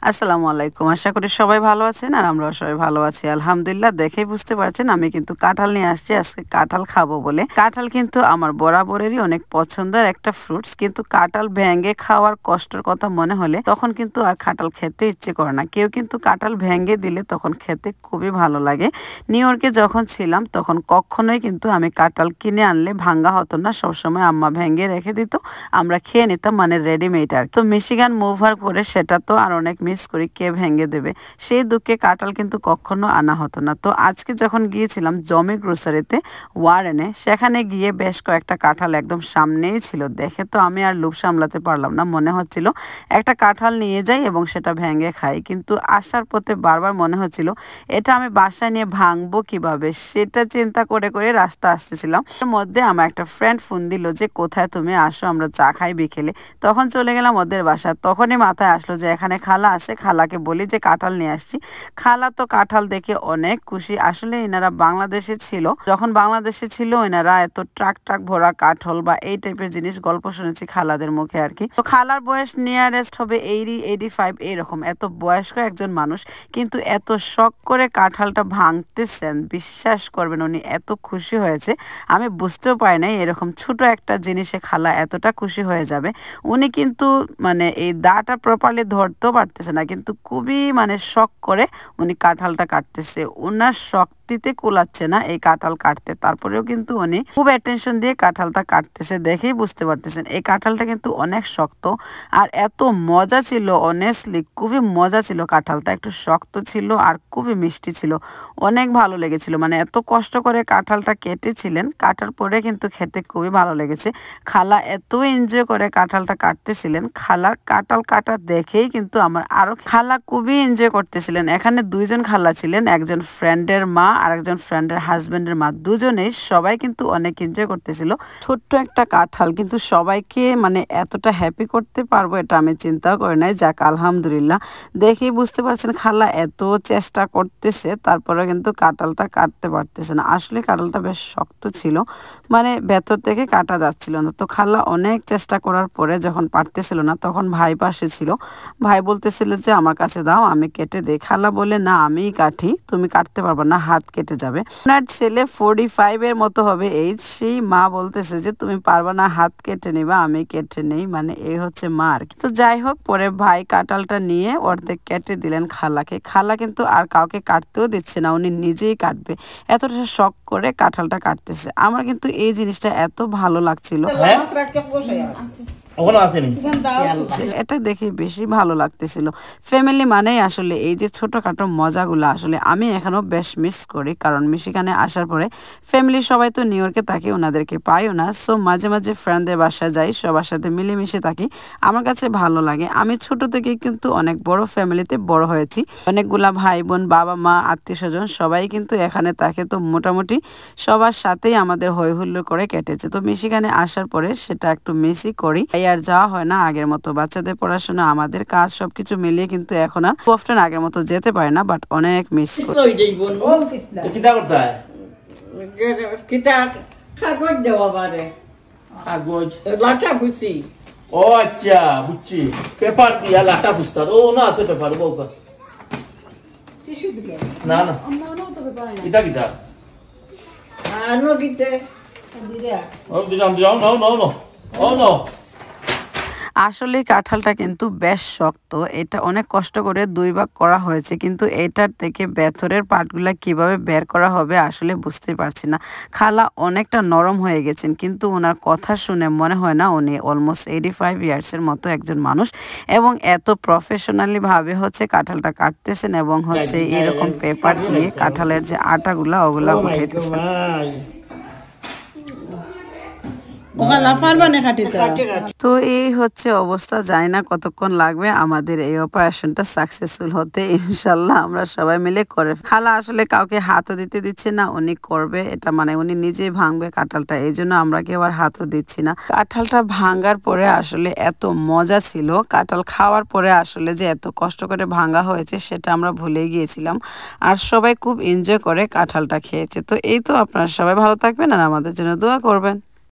আসসালামু আলাইকুম। আশা করি সবাই ভালো আছেন আর আমরাও সবাই ভালো আছি। আলহামদুলিল্লাহ, দেখেই বুঝতে পারছেন আমি কিন্তু কাঁঠাল নিয়ে আসছি আজকে কাঁঠাল খাবো বলে। কাঁঠাল কিন্তু আমার বরাবরেরই অনেক পছন্দের একটা ফ্রুটস, কিন্তু কাঁঠাল ভেঙে খাওয়ার কষ্টের কথা মনে হলে তখন কিন্তু আর কাঁঠাল খেতে ইচ্ছে করে না। কেউ কিন্তু কাঁঠাল ভেঙে দিলে তখন খেতে খুবই ভালো লাগে। নিউ ইয়র্কে যখন ছিলাম তখন কখনোই কিন্তু আমি কাঁঠাল কিনে আনলে ভাঙ্গা হতো না, সবসময় আম্মা ভেঙে রেখে দিত, আমরা খেয়ে নিতাম, মানে রেডিমেড। আর তো মিশিগান মুভার করে সেটা তো আর অনেক মিস করি, কে ভেঙে দেবে সেই দুঃখে কাঁঠাল কিন্তু কখনো আনা হতো না। তো আজকে যখন গিয়েছিলাম জমি গ্রোসারিতে ওয়ারেনে, সেখানে গিয়ে বেশ কয়েকটা কাঁঠাল একদম সামনেই ছিল। দেখে তো আমি আর লোভ সামলাতে পারলাম না, মনে হচ্ছিল একটা কাঁঠাল নিয়ে যাই এবং সেটা ভেঙে খাই। কিন্তু আসার পথে বারবার মনে হচ্ছিল এটা আমি বাসায় নিয়ে ভাঙবো কিভাবে, সেটা চিন্তা করে করে রাস্তা আসতেছিলাম। এর মধ্যে আমার একটা ফ্রেন্ড ফোন দিল যে কোথায় তুমি, আসো আমরা চা খাই বিকেলে। তখন চলে গেলাম ওদের বাসা। তখনই মাথায় আসলো যে এখানে খালা আছে, খালাকে বলি যে কাঁঠাল নিয়ে আসছি। খালা তো কাঁঠাল দেখে অনেক খুশি। আসলে এনারা বাংলাদেশে ছিল, যখন বাংলাদেশে ছিল এনারা এত ট্রাক ট্রাক ভরা কাঁঠাল বা এই টাইপের জিনিস গল্প শুনেছি খালাদের মুখে আর কি। তো খালার বয়স নিয়ারেস্ট হবে 85 এইরকম, এত বয়স্ক একজন মানুষ কিন্তু এত শখ করে কাঁঠালটা ভাঙতেছেন, বিশ্বাস করবেন উনি এত খুশি হয়েছে। আমি বুঝতেও পারি নাই এরকম ছোট একটা জিনিসে খালা এতটা খুশি হয়ে যাবে। উনি কিন্তু মানে এই দাটা প্রপারলি ধরতেও পারতেছে না, কিন্তু খুবই মানে শখ করে উনি কাঁঠালটা কাটতেছে। ওনার শক্তিতে কুলাচ্ছে না এই কাঁঠাল কাটতে, তারপরেও কিন্তু উনি খুব অ্যাটেনশন দিয়ে কাঁঠালটা কাটতেছে। দেখেই বুঝতে পারতেছেন এই কাঁঠালটা কিন্তু অনেক শক্ত আর এত মজা ছিল, অনেস্টলি খুবই মজা ছিল। কাঁঠালটা একটু শক্ত ছিল আর খুবই মিষ্টি ছিল, অনেক ভালো লেগেছিল। মানে এত কষ্ট করে কাঁঠালটা কেটেছিলেন, কাটার পরে কিন্তু খেতে খুবই ভালো লেগেছে। খালা এত এনজয় করে কাঁঠালটা কাটতেছিলেন, খালার কাঁঠাল কাটা দেখেই কিন্তু আমার আরো খালা খুবই এনজয় করতেছিলেন। এখানে দুইজন খালা ছিলেন, একজন ফ্রেন্ডের মা আর একজন ফ্রেন্ডের হাজবেন্ডের মা, দুজনেই সবাই কিন্তু অনেক এনজয় করতেছিল। ছোট্ট একটা কাঁঠাল কিন্তু সবাইকে মানে এতটা হ্যাপি করতে পারবো এটা আমি চিন্তাও করি নাই। যাক আলহামদুলিল্লাহ, দেখেই বুঝতে পারছেন খালা এত চেষ্টা করতেছে তারপরে কিন্তু কাঁঠালটা কাটতে পারতেছে না। আসলে কাঁঠালটা বেশ শক্ত ছিল, মানে ভেতর থেকে কাটা যাচ্ছিল না। তো খালা অনেক চেষ্টা করার পরে যখন পারতেছিল না তখন ভাই পাশে ছিল, ভাই বলতেছিল যে আমার কাছে দাও আমি কেটে দেই। খালা বলে না আমিই কাটি, তুমি কাটতে পারবে না, হাত কেটে যাবে। ওনার ছেলে 45 মতো হবে এইজ, সেই মা বলতেছে যে তুমি পারবে না, হাত কেটে নিবা, আমি কেটে নেই, মানে এই হচ্ছে মা আর কি। তো যাই হোক, পরে ভাই কাঁঠালটা নিয়ে অর্ধেক কেটে দিলেন খালাকে। খালা কিন্তু আর কাউকে কাটতেও দিচ্ছে না, উনি নিজেই কাটবে, এতটা শখ করে কাঁঠালটা কাটতেছে। আমার কিন্তু এই জিনিসটা এত ভালো লাগছিল, এটা দেখে বেশি ভালো লাগতেছিল। ফ্যামিলি মানেই আসলে এই যে ছোটখাটো মজাগুলো আসলে আমি এখনো বেশ মিস করি, কারণ মিশিগানে আসার পরে ফ্যামিলি সবাই তো নিউ ইয়র্কে থাকি, ওনাদেরকে পাইও না। সো মাঝে মাঝে ফ্রেন্ডদের বাসায় যাই, সবার সাথে মিলেমিশে থাকি, আমার কাছে ভালো লাগে। আমি ছোট থেকে কিন্তু অনেক বড় ফ্যামিলিতে বড় হয়েছি, অনেকগুলা ভাই বোন, বাবা মা, আত্মীয় স্বজন সবাই কিন্তু এখানে থাকে। তো মোটামুটি সবার সাথেই আমাদের হই হুল্লোড় করে কেটেছে। তো মিশিগানে আসার পরে সেটা একটু মিসই করি, আর যাওয়া হয় না আগের মতো। বাচ্চাদের পড়াশোনা, আমাদের কাজ, সবকিছু মিলিয়ে কিন্তু এখন আর অফটেন আগের মতো যেতে পারে না, বাট অনেক মিস করি। কাগজ দেওয়া পারে, কাগজ লাটা ফুচি। ও আচ্ছা বুঝছি, পেপার দিয়া লাটা ফুচতার। ও না আছে পেপার, বউকা টিস্যু দিলে না না আমারও তো পেপার নাই। কিটা কিটা আনো কিতে দিরা ও দিলাম যাও নাও নাও নাও ও নাও। আসলে কাঁঠালটা কিন্তু বেশ শক্ত, এটা অনেক কষ্ট করে 2 ভাগ করা হয়েছে, কিন্তু এটার থেকে ভেতরের পার্টগুলা কিভাবে বের করা হবে আসলে বুঝতে পারছি না। খালা অনেকটা নরম হয়ে গেছেন, কিন্তু ওনার কথা শুনে মনে হয় না উনি অলমোস্ট 85 ইয়ার্সের মতো একজন মানুষ, এবং এত প্রফেশনালি ভাবে হচ্ছে কাঁঠালটা কাটতেছেন এবং হচ্ছে এরকম পেপার দিয়ে কাঁঠালের যে আটাগুলা ওগুলা উঠাইতেছেন। তো এই হচ্ছে অবস্থা, জানি না কতক্ষণ লাগবে আমাদের এই অপারেশনটা সাকসেসফুল হতে। ইনশাল্লাহ আমরা সবাই মিলে করে, খালা আসলে কাউকে হাতও দিতে দিচ্ছে না, উনি করবে এটা, মানে উনি নিজেই ভাঙবে কাঁঠালটা, এই জন্য আমরা কেউ আর হাতও দিচ্ছি না। কাঁঠালটা ভাঙার পরে আসলে এত মজা ছিল, কাঁঠাল খাওয়ার পরে আসলে যে এত কষ্ট করে ভাঙা হয়েছে সেটা আমরা ভুলে গিয়েছিলাম, আর সবাই খুব এনজয় করে কাঁঠালটা খেয়েছে। তো এই তো, আপনারা সবাই ভালো থাকবেন আর আমাদের জন্য দোয়া করবেন।